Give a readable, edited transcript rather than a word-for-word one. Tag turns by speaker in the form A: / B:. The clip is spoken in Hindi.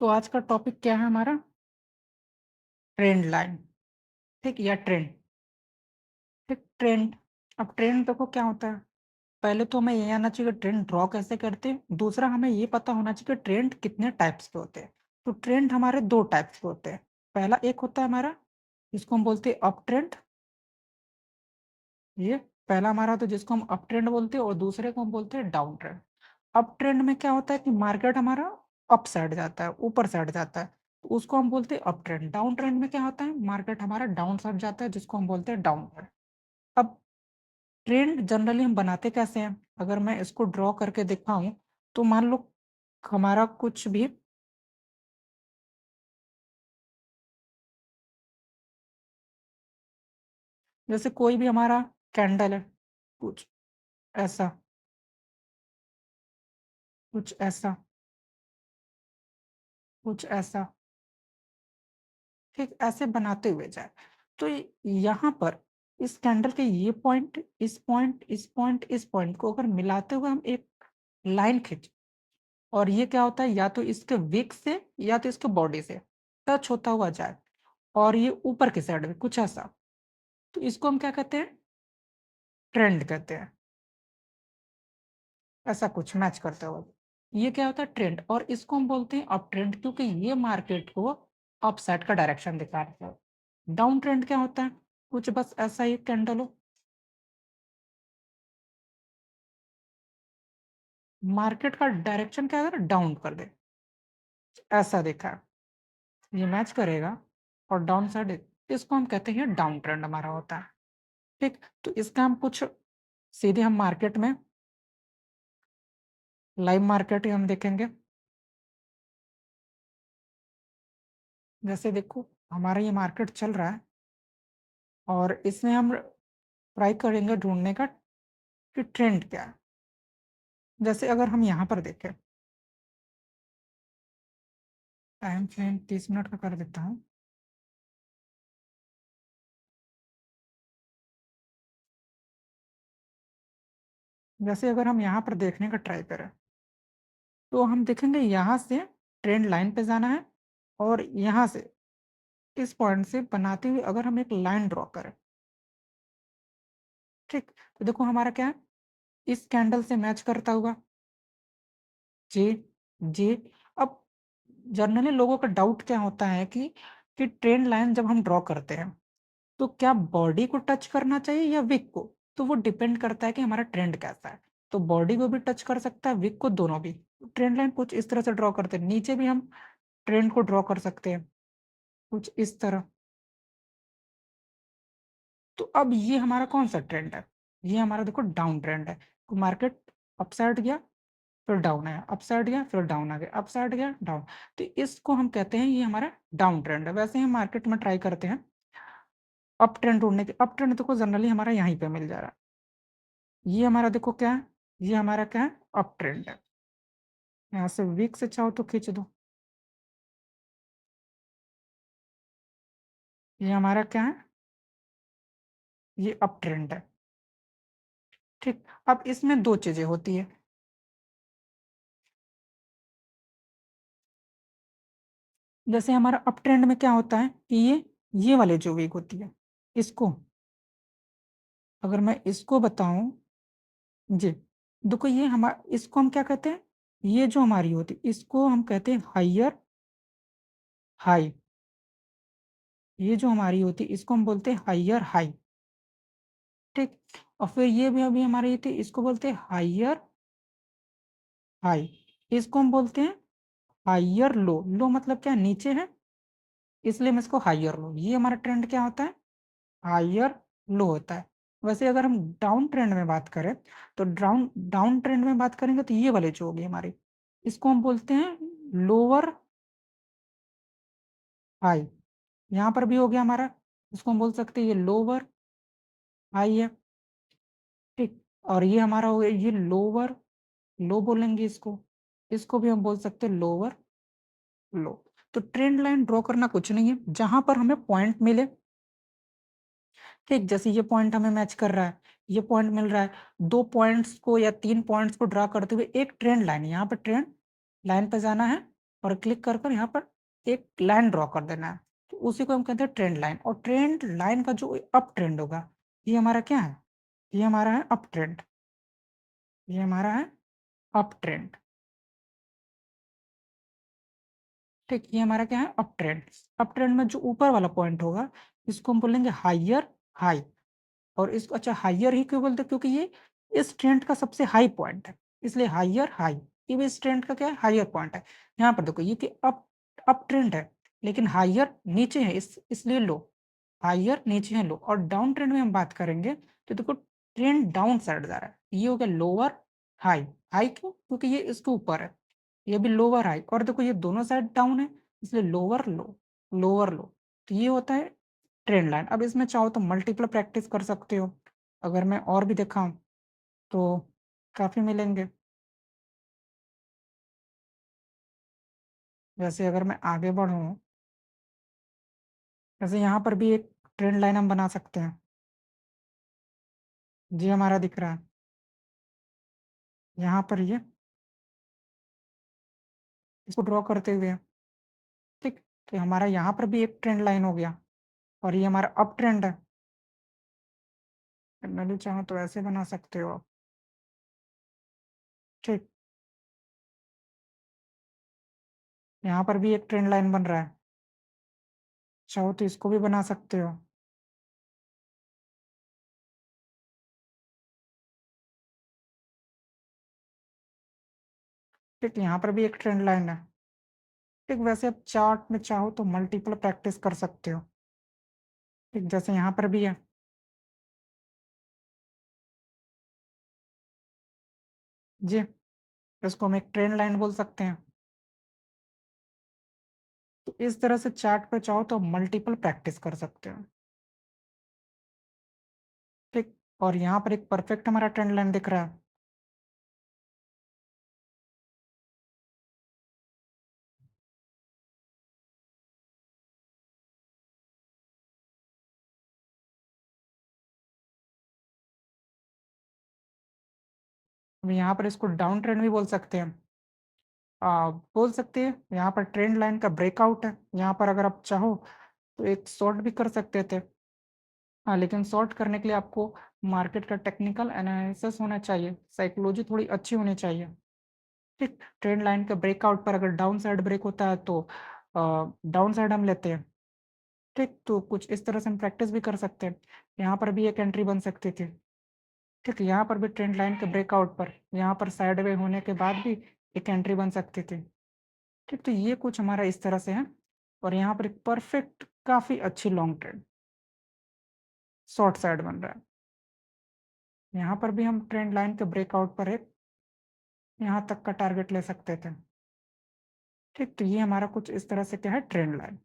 A: तो आज का टॉपिक क्या है हमारा? ट्रेंड लाइन, ठीक या ट्रेंड, ठीक ट्रेंड। अब ट्रेंड देखो क्या होता है, पहले तो हमें ये आना चाहिए कि ट्रेंड ड्रॉ कैसे करते हैं, दूसरा हमें ये पता होना चाहिए कि ट्रेंड कितने टाइप्स के होते हैं। तो ट्रेंड हमारे 2 टाइप्स के होते हैं। पहला एक होता है हमारा, जिसको हम बोलते हैं अप ट्रेंड, ये पहला हमारा तो जिसको हम अप ट्रेंड बोलते हैं और दूसरे को हम बोलते हैं डाउन ट्रेंड। अप ट्रेंड में क्या होता है कि मार्केट हमारा अप साइड जाता है, ऊपर साइड जाता है, तो उसको हम बोलते हैं अप ट्रेंड। डाउन ट्रेंड में क्या होता है, मार्केट हमारा डाउन साइड जाता है, जिसको हम बोलते हैं डाउन ट्रेंड। अब ट्रेंड जनरली हम बनाते कैसे हैं, अगर मैं इसको ड्रॉ करके दिखाऊं, तो मान लो हमारा कुछ भी, जैसे कोई भी हमारा कैंडल है, कुछ ऐसा, कुछ ऐसा, कुछ ऐसा, ठीक ऐसे बनाते हुए जाए। तो यहाँ पर इस कैंडल के ये पॉइंट, इस पॉइंट, इस पॉइंट, इस पॉइंट को अगर मिलाते हुए हम एक लाइन खींच, और ये क्या होता है, या तो इसके विक से या तो इसके बॉडी से टच होता हुआ जाए, और ये ऊपर की साइड में कुछ ऐसा, तो इसको हम क्या कहते हैं, ट्रेंड कहते हैं। ऐसा कुछ मैच करते हुए, ये क्या होता है, ट्रेंड। और इसको हम बोलते हैं अप ट्रेंड, क्योंकि ये मार्केट को अप साइड का डायरेक्शन दिखा रहा है। डाउन ट्रेंड क्या होता है, कुछ बस ऐसा ही कैंडल हो, मार्केट का डायरेक्शन क्या है, डाउन कर दे, ऐसा देखा है, ये मैच करेगा, और डाउन साइड, इसको हम कहते हैं डाउन ट्रेंड हमारा होता है। ठीक, तो इसका हम कुछ सीधे हम मार्केट में, लाइव मार्केट ही हम देखेंगे। जैसे देखो हमारा ये मार्केट चल रहा है, और इसमें हम ट्राई करेंगे ढूंढने का कि ट्रेंड क्या है। जैसे अगर हम यहाँ पर देखें, टाइम फ्रेम 30 मिनट का कर देता हूँ। जैसे अगर हम यहाँ पर देखने का ट्राई करें, तो हम देखेंगे यहाँ से ट्रेंड लाइन पे जाना है, और यहाँ से इस पॉइंट से बनाते हुए अगर हम एक लाइन ड्रॉ करें, ठीक, तो देखो हमारा क्या है, इस कैंडल से मैच करता हुआ जे, जे। अब जनरली लोगों का डाउट क्या होता है कि ट्रेंड लाइन जब हम ड्रॉ करते हैं, तो क्या बॉडी को टच करना चाहिए या विक को, तो वो डिपेंड करता है कि हमारा ट्रेंड कैसा है। तो बॉडी को भी टच कर सकता है, विक को, दोनों भी। ट्रेंड लाइन कुछ इस तरह से ड्रॉ करते हैं, नीचे भी हम ट्रेंड को ड्रॉ कर सकते हैं कुछ इस तरह। तो अब ये हमारा कौन सा ट्रेंड है, ये हमारा देखो डाउन ट्रेंड है। तो मार्केट अपसाइड गया, फिर डाउन आया, अपसाइड गया, फिर डाउन आ गया, अपसाइड गया, डाउन। तो इसको हम कहते हैं ये हमारा डाउन ट्रेंड है। वैसे ही हम मार्केट में ट्राई करते हैं अप ट्रेंड ढूंढने की, अप ट्रेंड देखो जनरली हमारा यहीं पे मिल जा रहा है। ये हमारा देखो क्या है, ये हमारा क्या है, अप ट्रेंड है। यहाँ से वीक से चाहो तो खींच दो, ये हमारा क्या है, ये अप ट्रेंड है। ठीक, अब इसमें दो चीजें होती है। जैसे हमारा अप ट्रेंड में क्या होता है कि ये वाले जो वीक होती है, इसको, अगर मैं इसको बताऊं, जी, देखो ये हमारा, इसको हम क्या कहते हैं, ये जो हमारी होती है इसको हम कहते हैं हाइयर हाई। ये जो हमारी होती है इसको हम बोलते हैं हाइयर हाई। ठीक, और फिर ये भी अभी हमारी थी, इसको बोलते हैं हाइयर हाई। इसको हम बोलते हैं हाइयर लो, लो मतलब क्या, नीचे है, इसलिए हम इसको हाइयर लो। ये हमारा ट्रेंड क्या होता है, हाइयर लो होता है। वैसे अगर हम डाउन ट्रेंड में बात करें, तो डाउन डाउन ट्रेंड में बात करेंगे तो ये वाले जो होगी हमारी, इसको हम बोलते हैं लोअर हाई। यहाँ पर भी हो गया हमारा, इसको हम बोल सकते हैं ये लोअर हाई है। ठीक, और ये हमारा हो गया ये लोअर लो बोलेंगे इसको, इसको भी हम बोल सकते हैं लोअर लो। तो ट्रेंड लाइन ड्रॉ करना कुछ नहीं है, जहां पर हमें पॉइंट मिले, ठीक, जैसे ये पॉइंट हमें मैच कर रहा है, ये पॉइंट मिल रहा है, दो पॉइंट्स को या तीन पॉइंट्स को ड्रा करते हुए एक ट्रेंड लाइन, यहाँ पर ट्रेंड लाइन पे जाना है, और क्लिक कर कर यहाँ पर एक लाइन ड्रॉ कर देना है, तो उसी को हम कहते हैं ट्रेंड लाइन। और ट्रेंड लाइन का जो अप ट्रेंड होगा, ये हमारा क्या है, ये हमारा है अप ट्रेंड, ये हमारा है अप ट्रेंड। ठीक, ये हमारा क्या है, अप ट्रेंड। अप ट्रेंड में जो ऊपर वाला पॉइंट होगा, इसको हम बोलेंगे हायर हाई। और इसको अच्छा हायर ही क्यों बोलते हैं, क्योंकि ये इस ट्रेंड का सबसे हाई पॉइंट है, इसलिए हायर हाई। ये भी इस ट्रेंड का क्या है, हायर पॉइंट है। यहाँ पर देखो ये कि अप ट्रेंड है, लेकिन हायर नीचे है, इसलिए लो। हायर नीचे है, लो। और डाउन ट्रेंड में हम बात करेंगे तो देखो ट्रेंड डाउन साइड जा रहा है, ये हो गया लोअर हाई। हाई क्यों, क्योंकि ये इसके ऊपर है, ये भी लोअर हाई। और देखो ये दोनों साइड डाउन है, इसलिए लोअर लो, लोअर लो। तो ये होता है ट्रेंड लाइन। अब इसमें चाहो तो मल्टीपल प्रैक्टिस कर सकते हो, अगर मैं और भी दिखाऊं तो काफ़ी मिलेंगे। जैसे अगर मैं आगे बढ़ूं, जैसे यहाँ पर भी एक ट्रेंड लाइन हम बना सकते हैं, जी हमारा दिख रहा है यहाँ पर, ये इसको ड्रॉ करते हुए। ठीक, तो हमारा यहाँ पर भी एक ट्रेंड लाइन हो गया, और ये हमारा अप ट्रेंड है। मैं भी चाहूँ तो ऐसे बना सकते हो आप। ठीक, यहाँ पर भी एक ट्रेंड लाइन बन रहा है, चाहो तो इसको भी बना सकते हो। ठीक, यहाँ पर भी एक ट्रेंड लाइन है। ठीक, वैसे आप चार्ट में चाहो तो मल्टीपल प्रैक्टिस कर सकते हो। ठीक, जैसे यहाँ पर भी है, जी इसको हम एक ट्रेंड लाइन बोल सकते हैं। तो इस तरह से चार्ट पे चाहो तो मल्टीपल प्रैक्टिस कर सकते हो। ठीक, और यहाँ पर एक परफेक्ट हमारा ट्रेंड लाइन दिख रहा है। अब यहाँ पर इसको डाउन ट्रेंड भी बोल सकते हैं। बोल सकते हैं यहाँ पर ट्रेंड लाइन का ब्रेकआउट है, यहाँ पर अगर आप चाहो तो एक शॉर्ट भी कर सकते थे। हाँ, लेकिन शॉर्ट करने के लिए आपको मार्केट का टेक्निकल एनालिसिस होना चाहिए, साइकोलॉजी थोड़ी अच्छी होनी चाहिए। ठीक, ट्रेंड लाइन के ब्रेकआउट पर अगर डाउन साइड ब्रेक होता है तो डाउन साइड हम लेते हैं। ठीक, तो कुछ इस तरह से हम प्रैक्टिस भी कर सकते हैं। यहाँ पर भी एक एंट्री बन सकती थी। ठीक, यहाँ पर भी ट्रेंड लाइन के ब्रेकआउट पर यहाँ पर साइड वे होने के बाद भी एक एंट्री बन सकती थी। ठीक, तो ये कुछ हमारा इस तरह से है। और यहाँ पर एक परफेक्ट काफ़ी अच्छी लॉन्ग ट्रेंड शॉर्ट साइड बन रहा है। यहाँ पर भी हम ट्रेंड लाइन के ब्रेकआउट पर एक यहाँ तक का टारगेट ले सकते थे। ठीक, तो ये हमारा कुछ इस तरह से क्या है, ट्रेंड लाइन।